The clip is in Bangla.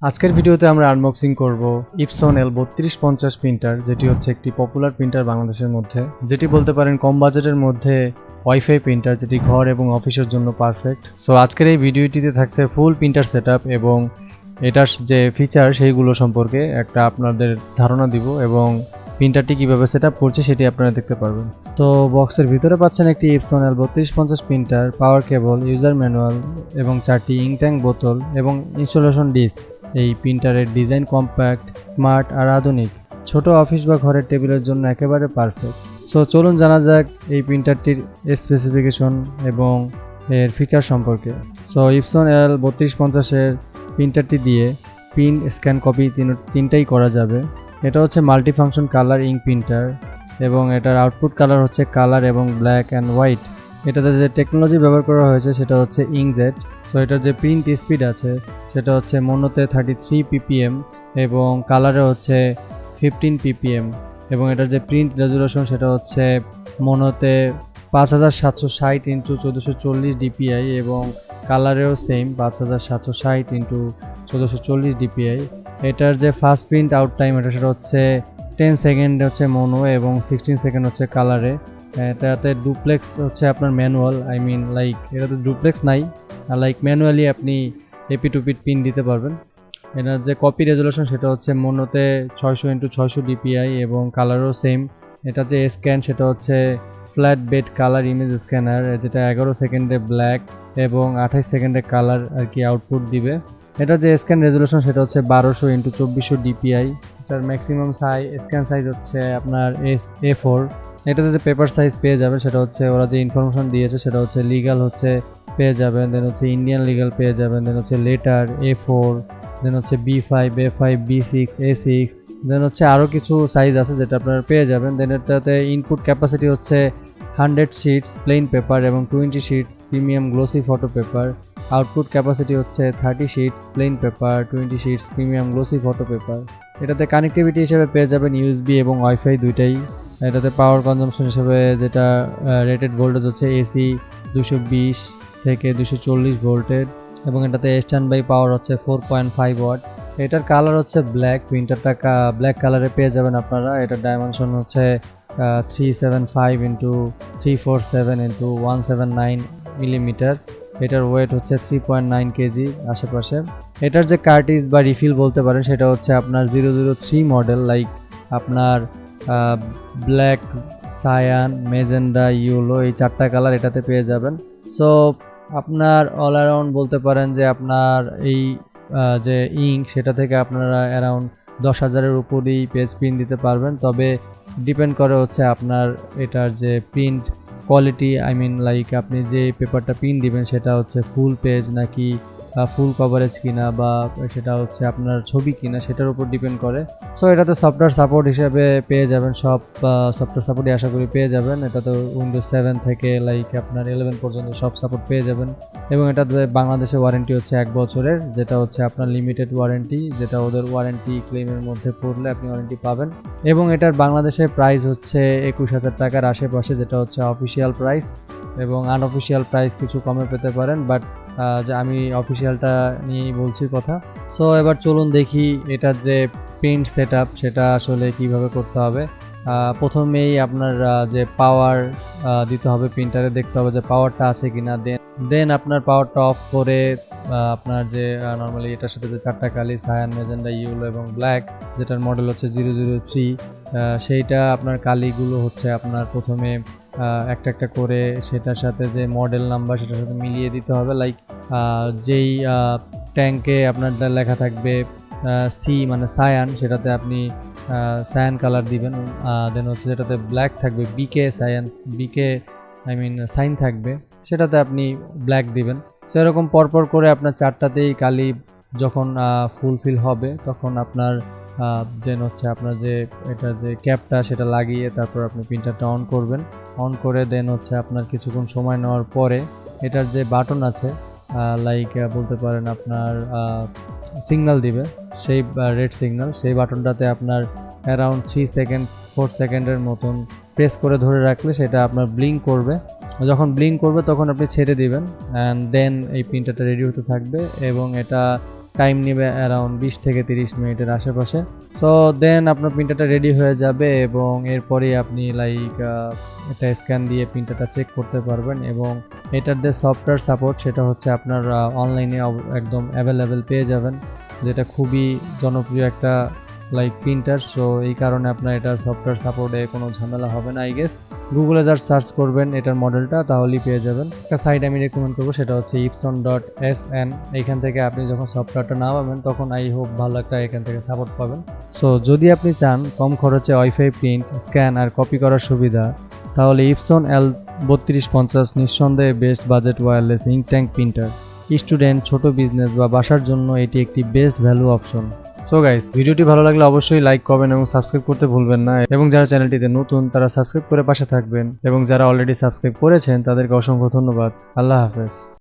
আজকের ভিডিওতে আমরা আনবক্সিং করব Epson L3250 প্রিন্টার, যেটি হচ্ছে একটি পপুলার প্রিন্টার বাংলাদেশের মধ্যে, যেটি বলতে পারেন কম বাজেটের মধ্যে ওয়াইফাই প্রিন্টার, যেটি ঘর এবং অফিসের জন্য পারফেক্ট। সো আজকের এই ভিডিওটিতে থাকছে ফুল প্রিন্টার সেটআপ এবং এটার যে ফিচার সেইগুলো সম্পর্কে একটা আপনাদের ধারণা দিব এবং প্রিন্টারটি কীভাবে সেটআপ করছে সেটি আপনারা দেখতে পারবেন। তো বক্সের ভিতরে পাচ্ছেন একটি Epson L3250 প্রিন্টার, পাওয়ার কেবল, ইউজার ম্যানুয়াল এবং 4টি ইঙ্কট্যাঙ্ক বোতল এবং ইনস্টলেশন ডিস্ক। এই প্রিন্টারের ডিজাইন কম্প্যাক্ট, স্মার্ট আর আধুনিক, ছোট অফিস বা ঘরের টেবিলের জন্য একেবারে পারফেক্ট। সো চলুন জানা যাক এই প্রিন্টারটির স্পেসিফিকেশন এবং এর ফিচার সম্পর্কে। সো Epson L3250 এর প্রিন্টারটি দিয়ে প্রিন্ট, স্ক্যান, কপি তিনটাই করা যাবে। এটা হচ্ছে multi function colour ink printer এবং এটার আউটপুট কালার হচ্ছে কালার এবং ব্ল্যাক অ্যান্ড হোয়াইট। এটাতে যে টেকনোলজি ব্যবহার করা হয়েছে সেটা হচ্ছে ইঙ্কজেট। সো এটার যে প্রিন্ট স্পিড আছে সেটা হচ্ছে মোনোতে 33 ppm এবং কালারে হচ্ছে 15 ppm এবং এটার যে প্রিন্ট রেজুলেশন সেটা হচ্ছে মোনোতে 5760 × 1440 dpi এবং কালারেও সেম 5760 × 1440 dpi। এটার যে ফাস্ট প্রিন্ট আউট টাইম এটা সেটা হচ্ছে 10 সেকেন্ড হচ্ছে মোনো এবং 16 সেকেন্ড হচ্ছে কালারে। এটাতে ডুপ্লেক্স হচ্ছে আপনার ম্যানুয়াল, এটাতে ডুপ্লেক্স নাই, লাইক ম্যানুয়ালি আপনি এপি টু পিট পিন দিতে পারবেন। এটার যে কপি রেজুলেশন সেটা হচ্ছে মোনোতে 600 × 600 dpi এবং কালারও সেম। এটা যে স্ক্যান সেটা হচ্ছে flat bed colour image scanner, যেটা 11 সেকেন্ডে ব্ল্যাক এবং 28 সেকেন্ডে কালার আর কি আউটপুট দিবে। এটা যে স্ক্যান রেজুলেশন সেটা হচ্ছে 1200 × 2400 dpi। এটার ম্যাক্সিমাম স্ক্যান সাইজ হচ্ছে আপনার A4। এটাতে যে পেপার সাইজ পেয়ে যাবেন সেটা হচ্ছে ওরা যে ইনফরমেশন দিয়েছে সেটা হচ্ছে লিগাল হচ্ছে পেয়ে যাবেন, দেন হচ্ছে ইন্ডিয়ান লিগাল পেয়ে যাবেন, দেন হচ্ছে লেটার A4, দেন হচ্ছে B5, A5, B6, A6, দেন হচ্ছে আরও কিছু সাইজ আছে যেটা আপনারা পেয়ে যাবেন। দেন এটাতে ইনপুট ক্যাপাসিটি হচ্ছে 100 শিটস প্লেন পেপার এবং 20 shits premium glossy photo paper. Output capacity হচ্ছে 30 shits plane paper, 20 shits premium glossy photo paper. এটাতে কানেক্টিভিটি হিসেবে পেয়ে যাবেন USB এবং ওয়াইফাই দুইটাই। এটাতে পাওয়ার কনজাম্পশন হিসেবে যেটা রেটেড ভোল্টেজ হচ্ছে AC 220 থেকে 240 ভোল্টের এবং এটাতে স্ট্যান্ড বাই পাওয়ার হচ্ছে 4.5 ওয়াট। এটার কালার হচ্ছে ব্ল্যাক, প্রিন্টারটা ব্ল্যাক কালারে পেয়ে যাবেন আপনারা। এটার ডাইমেনশন হচ্ছে 375 × 347 × 179 মিলিমিটার। এটার ওয়েট হচ্ছে 3.9 কেজি আশেপাশে। এটার যে কার্ট্রিজ বা রিফিল বলতে পারেন সেটা হচ্ছে আপনার 003 মডেল, লাইক আপনার ব্ল্যাক, সায়ান, মেজেন্ডা, ইয়েলো, এই 4টা কালার এটাতে পেয়ে যাবেন। সো আপনার অল অ্যারাউন্ড বলতে পারেন যে আপনার এই যে ইঙ্ক সেটা থেকে আপনারা অ্যারাউন্ড 10,000-এর উপরেই পেজ প্রিন্ট দিতে পারবেন। তবে ডিপেন্ড করে হচ্ছে আপনার এটার যে প্রিন্ট কোয়ালিটি, আপনি যে পেপারটা প্রিন্ট দিবেন সেটা হচ্ছে ফুল পেজ নাকি ফুল কভারেজ কিনা বা সেটা হচ্ছে আপনার ছবি কিনা সেটার উপর ডিপেন্ড করে। সো এটাতে সফটওয়্যার সাপোর্ট হিসেবে পেয়ে যাবেন, সব সফটওয়্যার সাপোর্টই আশা করি পেয়ে যাবেন। এটা তো উইন্ডোজ 7 থেকে আপনার 11 পর্যন্ত সব সাপোর্ট পেয়ে যাবেন এবং এটাতে বাংলাদেশে ওয়ারেন্টি হচ্ছে 1 বছরের, যেটা হচ্ছে আপনার লিমিটেড ওয়ারেন্টি, যেটা ওদের ওয়ারেন্টি ক্লেমের মধ্যে পড়লে আপনি ওয়ারেন্টি পাবেন। এবং এটার বাংলাদেশে প্রাইস হচ্ছে 21,000 টাকার আশেপাশে, যেটা হচ্ছে অফিসিয়াল প্রাইস, এবং আনঅফিসিয়াল প্রাইস কিছু কমে পেতে পারেন, বাট যে আমি অফিসিয়ালটা নিয়েই বলছি কথা। সো এবার চলুন দেখি এটার যে প্রিন্ট সেটআপ সেটা আসলে কিভাবে করতে হবে। প্রথমেই আপনার যে পাওয়ার দিতে হবে প্রিন্টারে, দেখতে হবে যে পাওয়ারটা আছে কিনা। দেন আপনার পাওয়ারটা অফ করে আপনার যে নর্মালি এটার সাথে যে 4টা কালি সায়ান, মেজেন্ডা, ইয়েলো এবং ব্ল্যাক, যেটার মডেল হচ্ছে 003, সেইটা আপনার কালিগুলো হচ্ছে আপনার প্রথমে একটা একটা করে সেটার সাথে যে মডেল নাম্বার সেটার সাথে মিলিয়ে দিতে হবে। লাইক যেই ট্যাঙ্কে আপনার লেখা থাকবে সি মানে সায়ান, সেটাতে আপনি সায়ান কালার দিবেন। দেন হচ্ছে যেটাতে ব্ল্যাক থাকবে বিকে সাইন থাকবে, সেটাতে আপনি ব্ল্যাক দিবেন। সেরকম পরপর করে আপনার 4টাতেই কালি যখন ফুলফিল হবে তখন আপনার যেন হচ্ছে আপনার যে এটা যে ক্যাপটা সেটা লাগিয়ে তারপর আপনি প্রিন্টারটা অন করবেন। অন করে দেন হচ্ছে আপনার কিছুক্ষণ সময় নেওয়ার পরে এটার যে বাটন আছে বলতে পারেন আপনার সিগন্যাল দিবে, সেই রেড সিগন্যাল, সেই বাটনটাতে আপনার অ্যারাউন্ড 4 সেকেন্ডের মতন প্রেস করে ধরে রাখলে সেটা আপনার ব্লিঙ্ক করবে। যখন ব্লিঙ্ক করবে তখন আপনি ছেড়ে দিবেন অ্যান্ড দেন এই প্রিন্টারটা রেডি হতে থাকবে এবং এটা টাইম নেবে অ্যারাউন্ড 20 থেকে 30 মিনিটের আশেপাশে। সো দেন আপনার প্রিন্টারটা রেডি হয়ে যাবে এবং এরপরেই আপনি লাইক একটা স্ক্যান দিয়ে প্রিন্টারটা চেক করতে পারবেন। এবং এটার যে সফটওয়্যার সাপোর্ট সেটা হচ্ছে আপনার অনলাইনে একদম অ্যাভেলেবেল পেয়ে যাবেন, যেটা খুবই জনপ্রিয় একটা লাইক প্রিন্টার। সো এই কারণে আপনার এটার সফটওয়্যার সাপোর্টে কোনো ঝামেলা হবে না। আই গেস গুগলে যার সার্চ করবেন এটার মডেলটা তাহলেই পেয়ে যাবেন। একটা সাইট আমি রেকমেন্ড করবো, সেটা হচ্ছে epson.sn। এইখান থেকে আপনি যখন সফটওয়্যারটা নামাবেন তখন আই হোপ ভালো একটা এখান থেকে সাপোর্ট পাবেন। সো যদি আপনি চান কম খরচে ওয়াইফাই প্রিন্ট, স্ক্যান আর কপি করার সুবিধা, তাহলে Epson L3250 নিঃসন্দেহে best budget wireless ink tank printer. Student, ছোট বিজনেস বা বাসার জন্য এটি একটি best value option. So guys, ভিডিওটি ভালো লাগলে অবশ্যই লাইক করবেন এবং সাবস্ক্রাইব করতে ভুলবেন না। এবং যারা চ্যানেলটিতে নতুন তারা সাবস্ক্রাইব করে পাশে থাকবেন, এবং যারা অলরেডি সাবস্ক্রাইব করেছেন তাদেরকে অসংখ্য ধন্যবাদ। আল্লাহ হাফেজ।